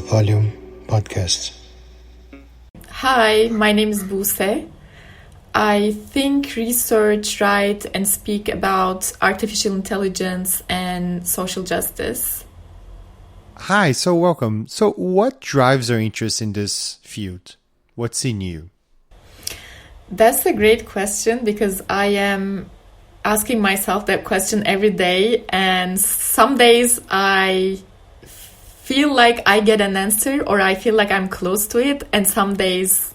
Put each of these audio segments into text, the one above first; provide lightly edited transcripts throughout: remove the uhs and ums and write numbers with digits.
Volume Podcast. Hi, my name is Buse. I think, research, write, and speak about artificial intelligence and social justice. Hi, so welcome. So what drives our interest in this field? What's in you? That's a great question because I am asking myself that question every day, and some days I feel like I get an answer or I feel like I'm close to it, and some days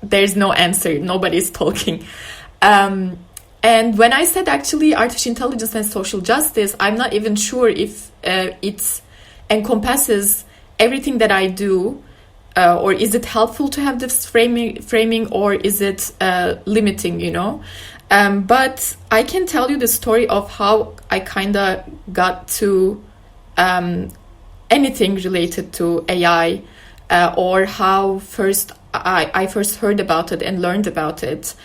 there's no answer, nobody's talking. And when I said actually artificial intelligence and social justice, I'm not even sure if it encompasses everything that I do, or is it helpful to have this framing or is it limiting, But I can tell you the story of how I kind of got to anything related to AI, or how I first heard about it and learned about it.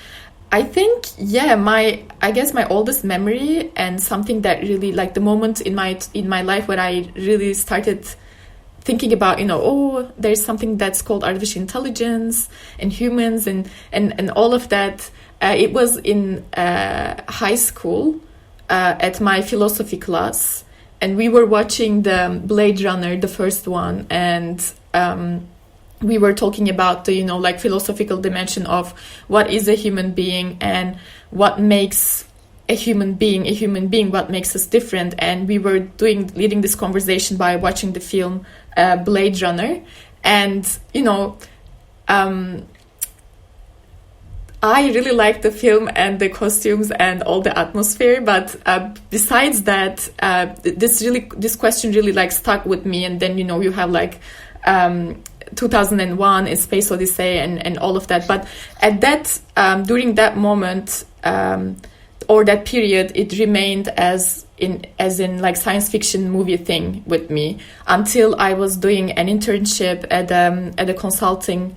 I think, I guess my oldest memory and something that really, like the moment in my life when I really started thinking about, there's something that's called artificial intelligence and humans and all of that. It was in high school at my philosophy class. And we were watching the Blade Runner, the first one, and we were talking about the philosophical dimension of what is a human being and what makes a human being, what makes us different. And we were leading this conversation by watching the film Blade Runner, and I really liked the film and the costumes and all the atmosphere, but besides that, this question really stuck with me. And then you have 2001: A Space Odyssey and all of that. But at that during that moment or that period, it remained as in science fiction movie thing with me until I was doing an internship at a consulting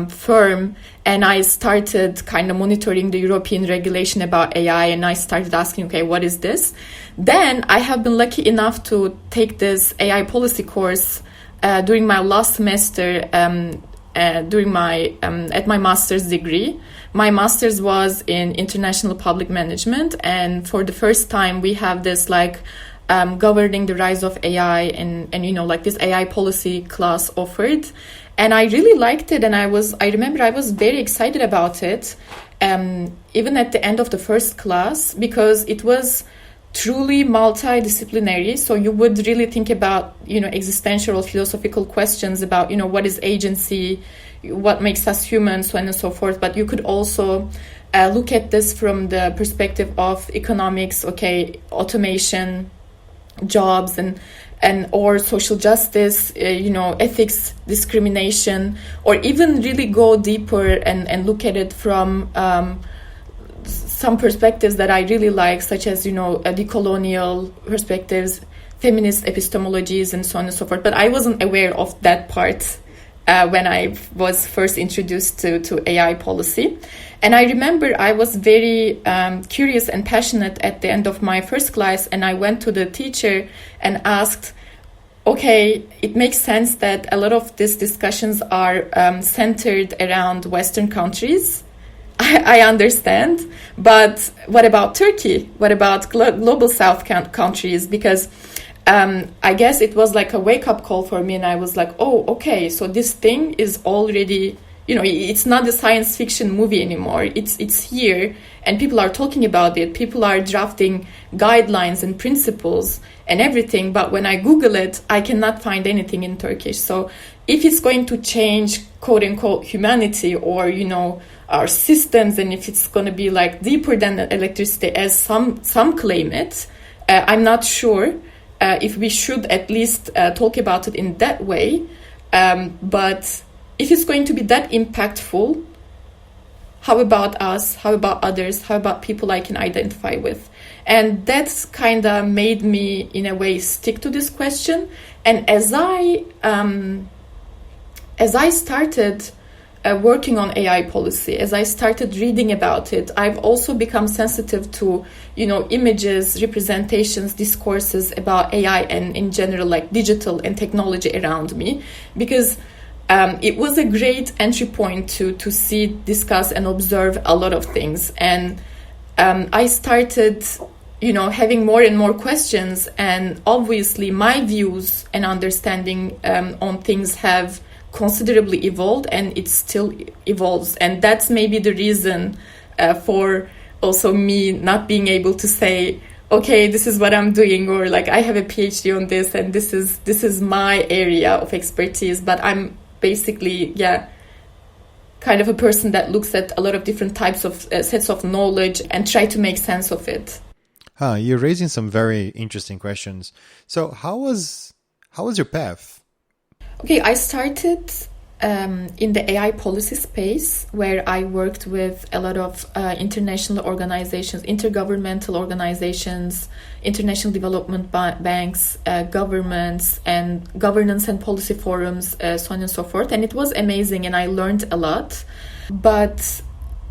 firm, and I started kind of monitoring the European regulation about AI, and I started asking, okay, what is this? Then I have been lucky enough to take this AI policy course during my last semester during my at my master's degree. My master's was in international public management, and for the first time we have this governing the rise of AI and this AI policy class offered. And I really liked it, and I remember I was very excited about it, even at the end of the first class, because it was truly multidisciplinary. So you would really think about, existential or philosophical questions about, what is agency, what makes us human, so on and so forth. But you could also look at this from the perspective of economics, automation, jobs, and or social justice, ethics, discrimination, or even really go deeper and look at it from some perspectives that I really like, such as, decolonial perspectives, feminist epistemologies, and so on and so forth. But I wasn't aware of that part when I was first introduced to AI policy. And I remember I was very curious and passionate at the end of my first class, and I went to the teacher and asked, okay, it makes sense that a lot of these discussions are centered around Western countries. I understand, but what about Turkey? What about global South countries? Because I guess it was like a wake-up call for me, and I was like, oh, okay, so this thing is already, it's not a science fiction movie anymore. It's here, and people are talking about it. People are drafting guidelines and principles and everything, but when I Google it, I cannot find anything in Turkish. So if it's going to change, quote-unquote, humanity or, our systems, and if it's going to be deeper than electricity, as some claim it, I'm not sure if we should at least talk about it in that way. But if it's going to be that impactful, how about us? How about others? How about people I can identify with? And that's kind of made me, in a way, stick to this question. And as I started working on AI policy, as I started reading about it, I've also become sensitive to, images, representations, discourses about AI and in general, like digital and technology around me, because it was a great entry point to see, discuss, and observe a lot of things. And I started, having more and more questions, and obviously my views and understanding on things have considerably evolved, and it still evolves. And that's maybe the reason for also me not being able to say, okay, this is what I'm doing, or like I have a PhD on this and this is my area of expertise. But I'm basically, kind of a person that looks at a lot of different types of sets of knowledge and try to make sense of it. You're raising some very interesting questions. So how was your path? Okay, I started in the AI policy space, where I worked with a lot of international organizations, intergovernmental organizations, international development banks, governments, and governance and policy forums, so on and so forth. And it was amazing, and I learned a lot. But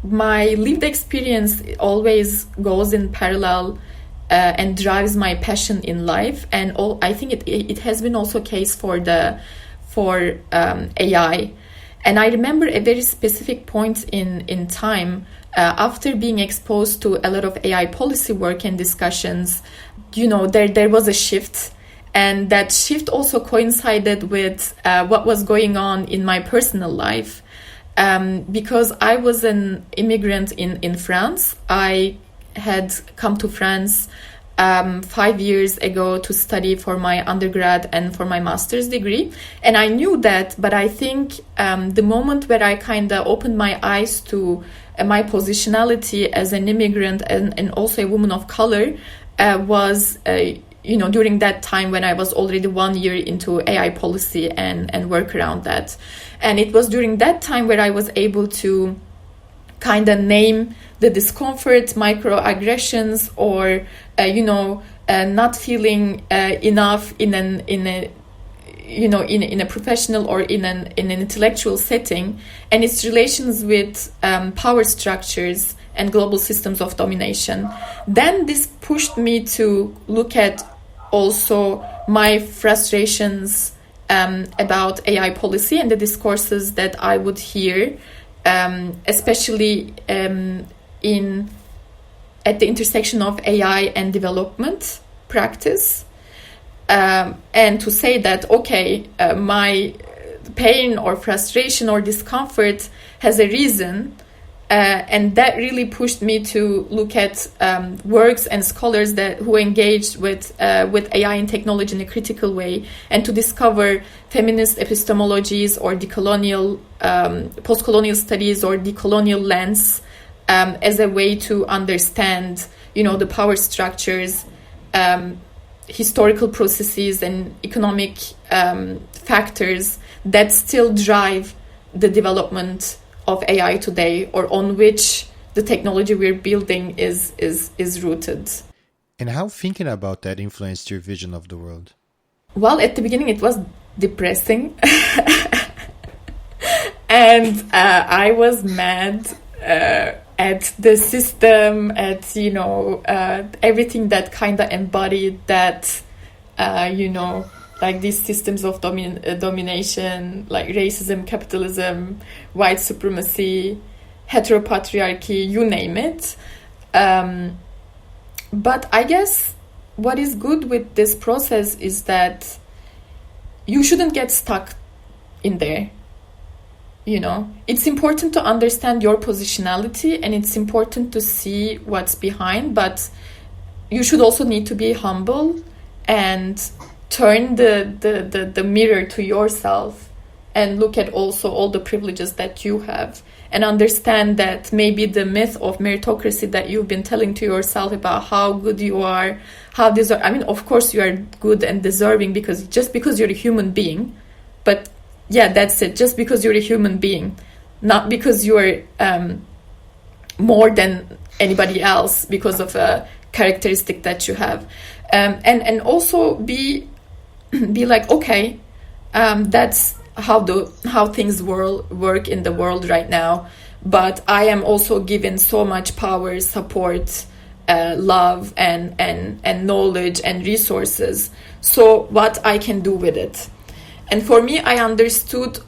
my lived experience always goes in parallel and drives my passion in life. And I think it has been also a case for AI. And I remember a very specific point in time after being exposed to a lot of AI policy work and discussions. There was a shift, and that shift also coincided with what was going on in my personal life, because I was an immigrant in France. I had come to France 5 years ago to study for my undergrad and for my master's degree. And I knew that, but I think the moment where I kind of opened my eyes to my positionality as an immigrant and also a woman of color was, during that time when I was already 1 year into AI policy and work around that. And it was during that time where I was able to kind of name the discomfort, microaggressions, or not feeling enough in a professional or in an intellectual setting, and its relations with power structures and global systems of domination. Then this pushed me to look at also my frustrations about AI policy and the discourses that I would hear, especially at the intersection of AI and development practice, and to say that, okay, my pain or frustration or discomfort has a reason, and that really pushed me to look at works and scholars who engaged with AI and technology in a critical way, and to discover feminist epistemologies or decolonial, post-colonial studies or decolonial lens as a way to understand, the power structures, historical processes, and economic factors that still drive the development of AI today, or on which the technology we're building is rooted. And how thinking about that influenced your vision of the world? Well, at the beginning it was depressing. And I was mad at the system, at everything that kind of embodied that, like these systems of domination, like racism, capitalism, white supremacy, heteropatriarchy, you name it. But I guess what is good with this process is that you shouldn't get stuck in there. It's important to understand your positionality, and it's important to see what's behind, but you should also need to be humble and turn the mirror to yourself and look at also all the privileges that you have, and understand that maybe the myth of meritocracy that you've been telling to yourself about how good you are, of course you are good and deserving because you're a human being, but yeah, that's it. Just because you're a human being, not because you're more than anybody else because of a characteristic that you have, and also be like, okay, that's how things work in the world right now. But I am also given so much power, support, love, and knowledge and resources. So what I can do with it. And for me, I understood,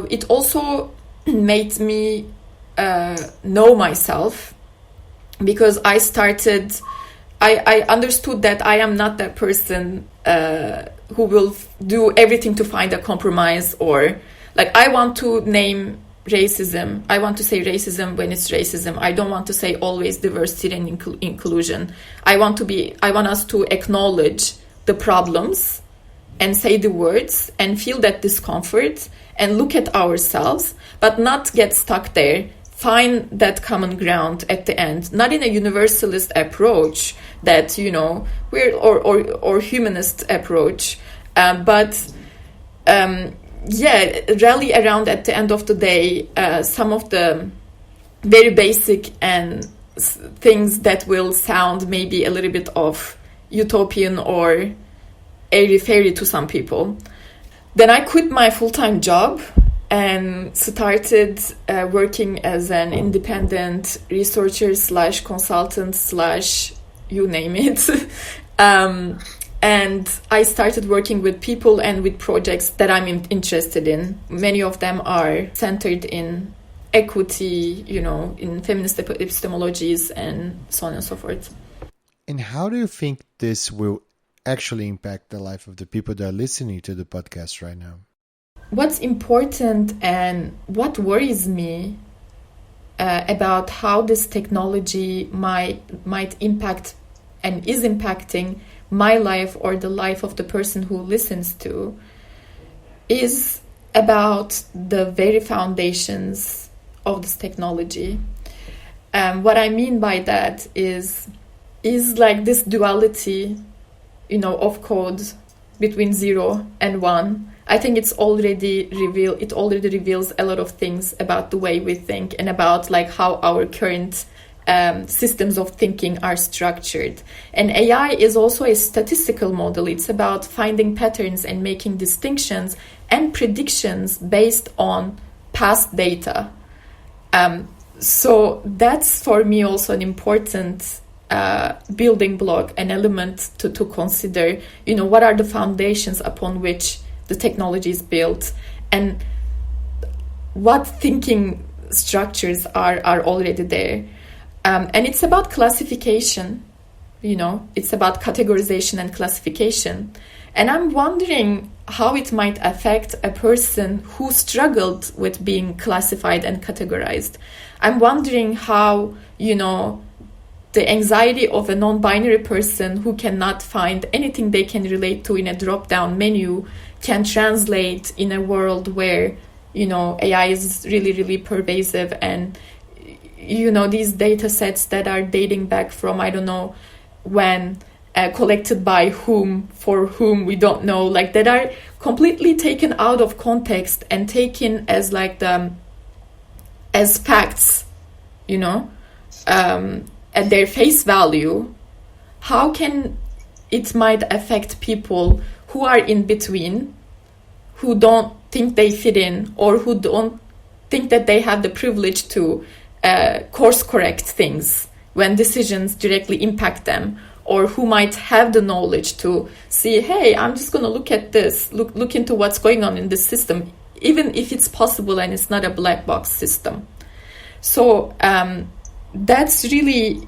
it also made me know myself, because I understood that I am not that person who will do everything to find a compromise, or like, I want to name racism. I want to say racism when it's racism. I don't want to say always diversity and inclusion. I want us to acknowledge the problems and say the words and feel that discomfort and look at ourselves, but not get stuck there. Find that common ground at the end, not in a universalist approach that, we're or humanist approach, but rally around at the end of the day some of the very basic and things that will sound maybe a little bit of utopian or airy-fairy to some people. Then I quit my full-time job and started working as an independent researcher / consultant / you name it. And I started working with people and with projects that I'm interested in. Many of them are centered in equity, in feminist epistemologies and so on and so forth. And how do you think this will actually impact the life of the people that are listening to the podcast right now? What's important and what worries me about how this technology might impact and is impacting my life or the life of the person who listens to is about the very foundations of this technology. What I mean by that is like this duality, of code between 0 and 1. I think it already reveals a lot of things about the way we think and about like how our current systems of thinking are structured. And AI is also a statistical model. It's about finding patterns and making distinctions and predictions based on past data. So that's for me also an important building block, an element to consider, what are the foundations upon which the technology is built and what thinking structures are already there. And it's about classification, it's about categorization and classification. And I'm wondering how it might affect a person who struggled with being classified and categorized. I'm wondering how, the anxiety of a non-binary person who cannot find anything they can relate to in a drop-down menu can translate in a world where, AI is really, really pervasive and, these data sets that are dating back from, I don't know when, collected by whom, for whom, we don't know, like that are completely taken out of context and taken as like as facts, at their face value. How can it might affect people who are in between, who don't think they fit in, or who don't think that they have the privilege to course correct things when decisions directly impact them, or who might have the knowledge to see, hey, I'm just going to look at this, look into what's going on in this system, even if it's possible and it's not a black box system. So that's really,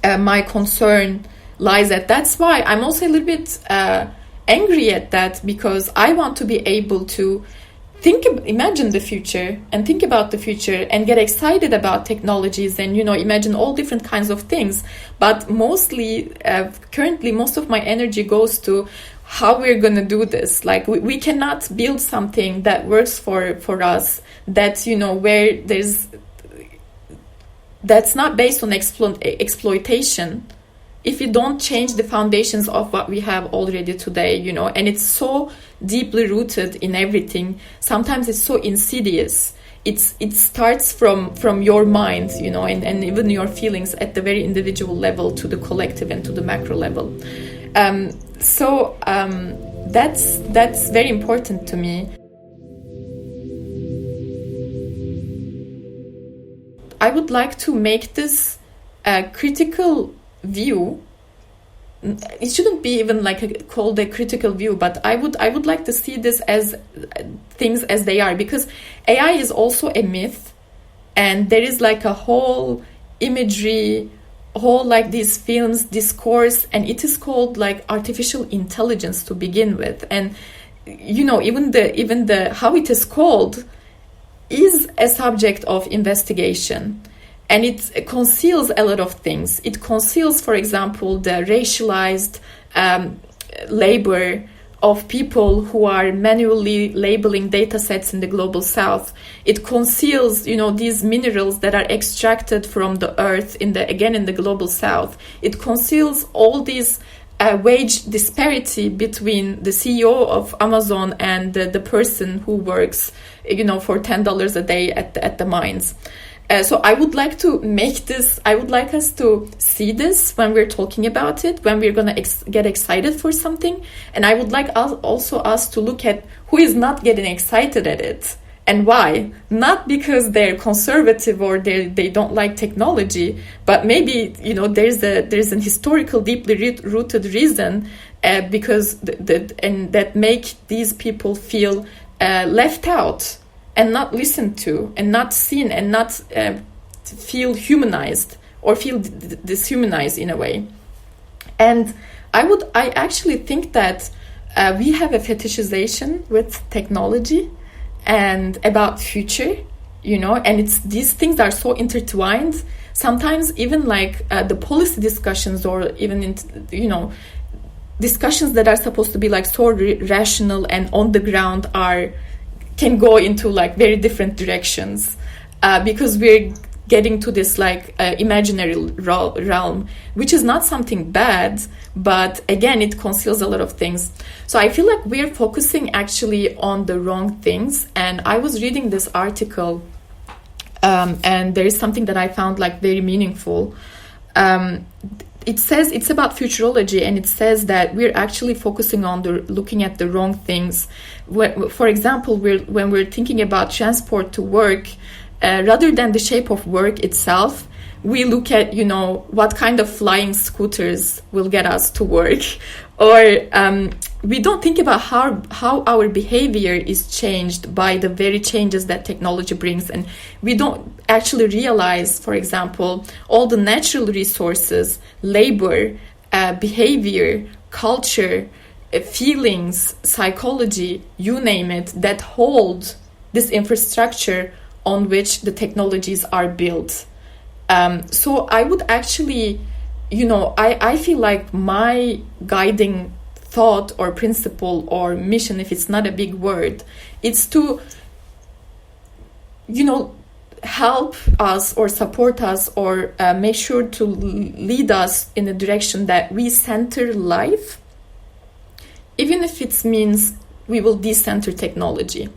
my concern lies at. That's why I'm also a little bit angry at that, because I want to be able to imagine the future and think about the future and get excited about technologies and, imagine all different kinds of things. But mostly, currently, most of my energy goes to how we're going to do this. Like, we cannot build something that works for us, that, where that's not based on exploitation, if you don't change the foundations of what we have already today, and it's so deeply rooted in everything. Sometimes it's so insidious. It starts from your mind, and even your feelings at the very individual level to the collective and to the macro level. So that's very important to me. I would like to make this a critical view. It shouldn't be even called a critical view, but I would like to see this as things as they are, because AI is also a myth, and there is like a whole imagery, whole like these films, discourse, and it is called like artificial intelligence to begin with, and even the how it is called is a subject of investigation. And it conceals a lot of things. It conceals, for example, the racialized labor of people who are manually labeling data sets in the global south. It conceals, these minerals that are extracted from the earth in the global south. It conceals all these wage disparity between the CEO of Amazon and the person who works, for $10 a day at the mines. So I would like to make this, I would like us to see this when we're talking about it, when we're going to get excited for something. And I would like us to look at who is not getting excited at it and why. Not because they're conservative or they don't like technology, but maybe, there's an historical, deeply rooted reason because that make these people feel left out, and not listened to, and not seen, and not feel humanized or feel dishumanized in a way. And I actually think that we have a fetishization with technology and about future, and these things are so intertwined. Sometimes even the policy discussions, or even discussions that are supposed to be so rational and on the ground can go into very different directions because we're getting to this imaginary realm, which is not something bad, but again, it conceals a lot of things. So I feel like we're focusing actually on the wrong things. And I was reading this article and there is something that I found very meaningful. It says it's about futurology, and it says that we're actually focusing on looking at the wrong things. For example, when we're thinking about transport to work, rather than the shape of work itself, we look at what kind of flying scooters will get us to work, or we don't think about how our behavior is changed by the very changes that technology brings. And we don't actually realize, for example, all the natural resources, labor, behavior, culture, feelings, psychology, you name it, that hold this infrastructure on which the technologies are built. So I would actually, I feel like my guiding thought or principle or mission, if it's not a big word, it's to, help us or support us or make sure to lead us in a direction that we center life, even if it means we will decenter technology.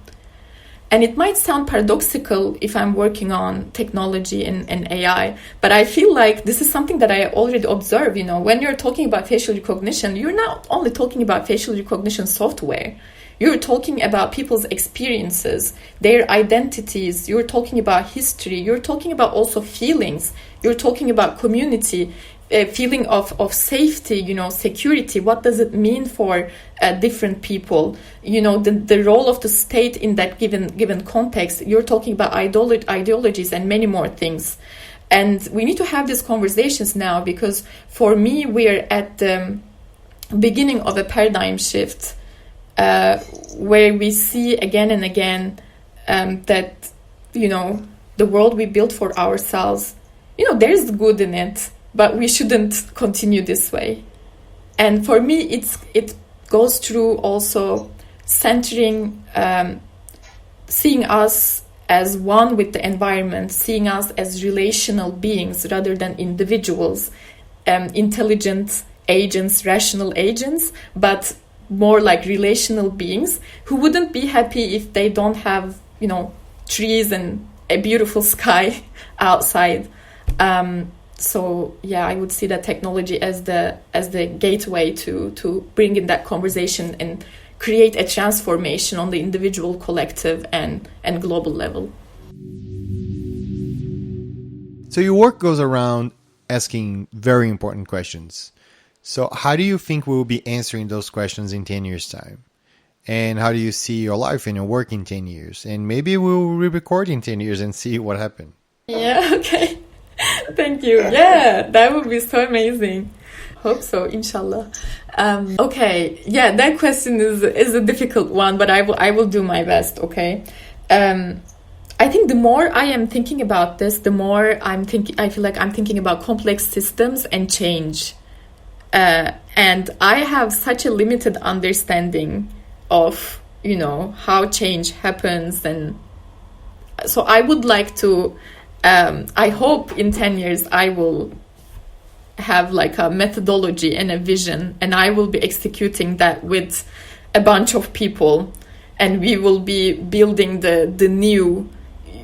And it might sound paradoxical if I'm working on technology and AI, but I feel like this is something that I already observe. When you're talking about facial recognition, you're not only talking about facial recognition software. You're talking about people's experiences, their identities. You're talking about history. You're talking about also feelings. You're talking about community, a feeling of safety, security. What does it mean for different people? The role of the state in that given context. You're talking about ideologies and many more things. And we need to have these conversations now, because for me, we're at the beginning of a paradigm shift where we see again and again that, the world we built for ourselves, there's good in it, but we shouldn't continue this way. And for me, it goes through also centering, seeing us as one with the environment, seeing us as relational beings rather than individuals, intelligent agents, rational agents, but more like relational beings who wouldn't be happy if they don't have, trees and a beautiful sky outside. So yeah, I would see that technology as the gateway to bring in that conversation and create a transformation on the individual, collective, and global level. So your work goes around asking very important questions. So how do you think we will be answering those questions in 10 years' time? And how do you see your life and your work in 10 years? And maybe we'll re-record in 10 years and see what happened. Yeah, okay. Thank you. Yeah, that would be so amazing. Hope so, inshallah. Okay, yeah, that question is a difficult one, but I will do my best, okay? I think the more I am thinking about this, the more I feel like I'm thinking about complex systems and change. And I have such a limited understanding of, how change happens. And so I would like to, I hope in 10 years I will have like a methodology and a vision, and I will be executing that with a bunch of people, and we will be building the new,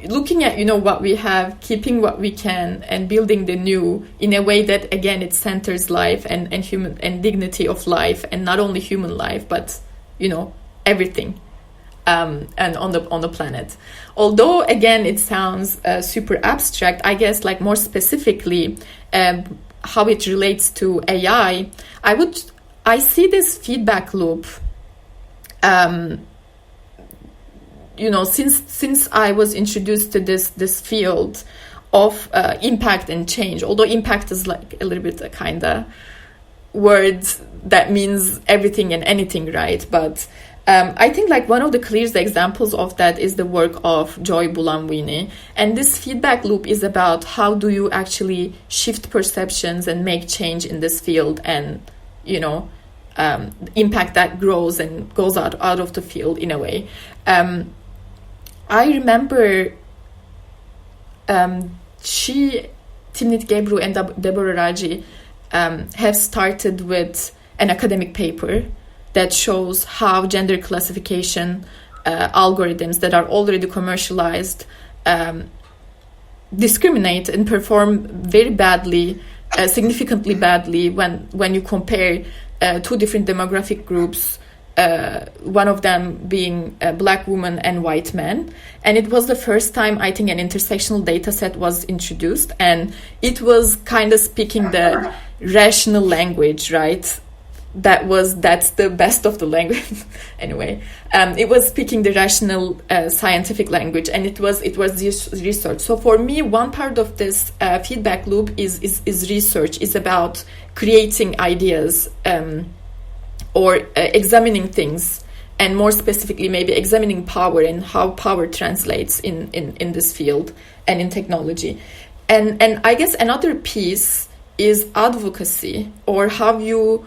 looking at what we have, keeping what we can, and building the new in a way that again it centers life and human and dignity of life, and not only human life but everything and on the planet. Although again it sounds super abstract, I guess like more specifically how it relates to AI, I see this feedback loop. Since I was introduced to this field of impact and change, although impact is like a little bit a kind of word that means everything and anything, right? But I think like one of the clearest examples of that is the work of Joy Bulamwini. And this feedback loop is about how do you actually shift perceptions and make change in this field, and, impact that grows and goes out of the field in a way. I remember Timnit Gebru and Deborah Raji have started with an academic paper that shows how gender classification algorithms that are already commercialized discriminate and perform very badly, significantly badly when you compare two different demographic groups, one of them being a black woman and white man. And it was the first time I think an intersectional data set was introduced, and it was kind of speaking the rational language, right? That's the best of the language. Anyway, it was speaking the rational scientific language, and it was this research. So for me, one part of this feedback loop is research, is about creating ideas or examining things, and more specifically maybe examining power and how power translates in this field and in technology. And I guess another piece is advocacy, or how you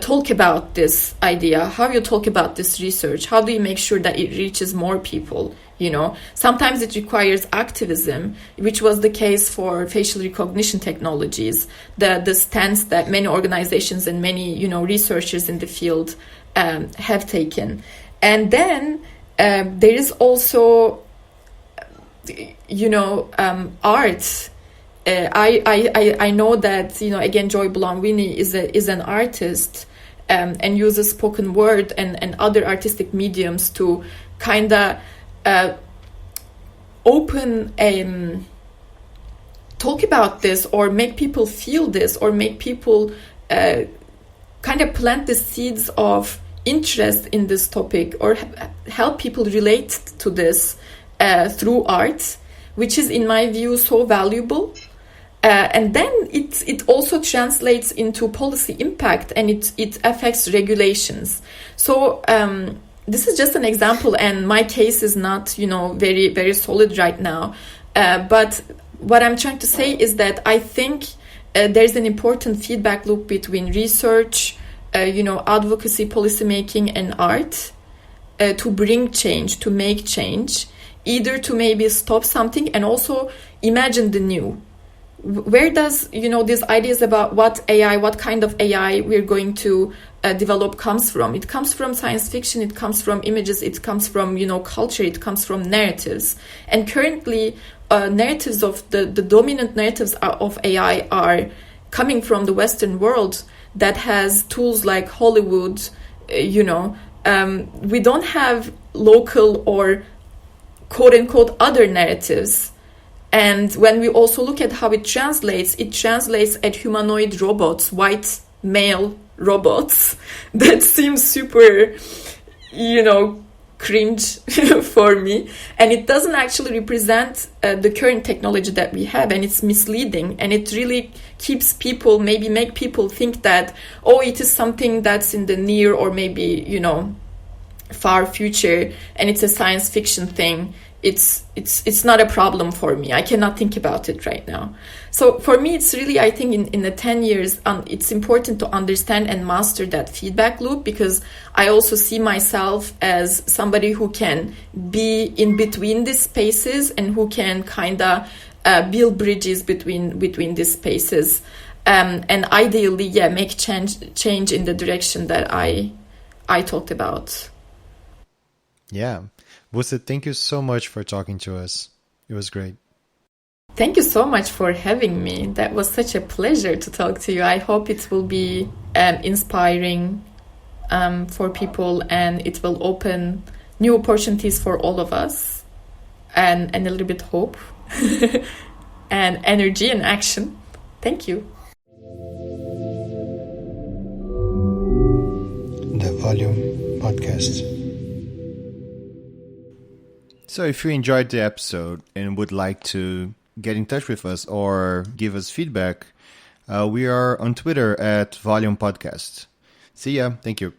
talk about this idea, how you talk about this research, how do you make sure that it reaches more people? Sometimes it requires activism, which was the case for facial recognition technologies, the stance that many organizations and many researchers in the field have taken. And then there is also art. I know that again Joy Bulamwini is an artist and uses spoken word and other artistic mediums to kind of talk about this, or make people feel this, or make people kind of plant the seeds of interest in this topic, or help people relate to this through art, which is in my view so valuable. And then it also translates into policy impact, and it affects regulations. So this is just an example, and my case is not very, very solid right now. But what I'm trying to say is that I think there's an important feedback loop between research, advocacy, policymaking, and art to bring change, to make change, either to maybe stop something and also imagine the new. Where does these ideas about what kind of AI we're going to develop comes from? It comes from science fiction, it comes from images, it comes from culture, it comes from narratives. And currently narratives of the dominant narratives of AI are coming from the Western world that has tools like Hollywood, we don't have local or quote unquote other narratives. And when we also look at how it translates at humanoid robots, white male robots that seem super, cringe for me. And it doesn't actually represent the current technology that we have, and it's misleading. And it really keeps people, maybe make people think that, oh, it is something that's in the near or maybe, far future, and it's a science fiction thing. It's not a problem for me. I cannot think about it right now. So for me, it's really, I think in the 10 years, it's important to understand and master that feedback loop, because I also see myself as somebody who can be in between these spaces and who can kind of build bridges between these spaces, and ideally, make change in the direction that I talked about. Yeah. Buse, thank you so much for talking to us. It was great. Thank you so much for having me. That was such a pleasure to talk to you. I hope it will be inspiring for people, and it will open new opportunities for all of us, and a little bit hope and energy and action. Thank you. The Volume Podcast. So if you enjoyed the episode and would like to get in touch with us or give us feedback, we are on Twitter at Volume Podcast. See ya. Thank you.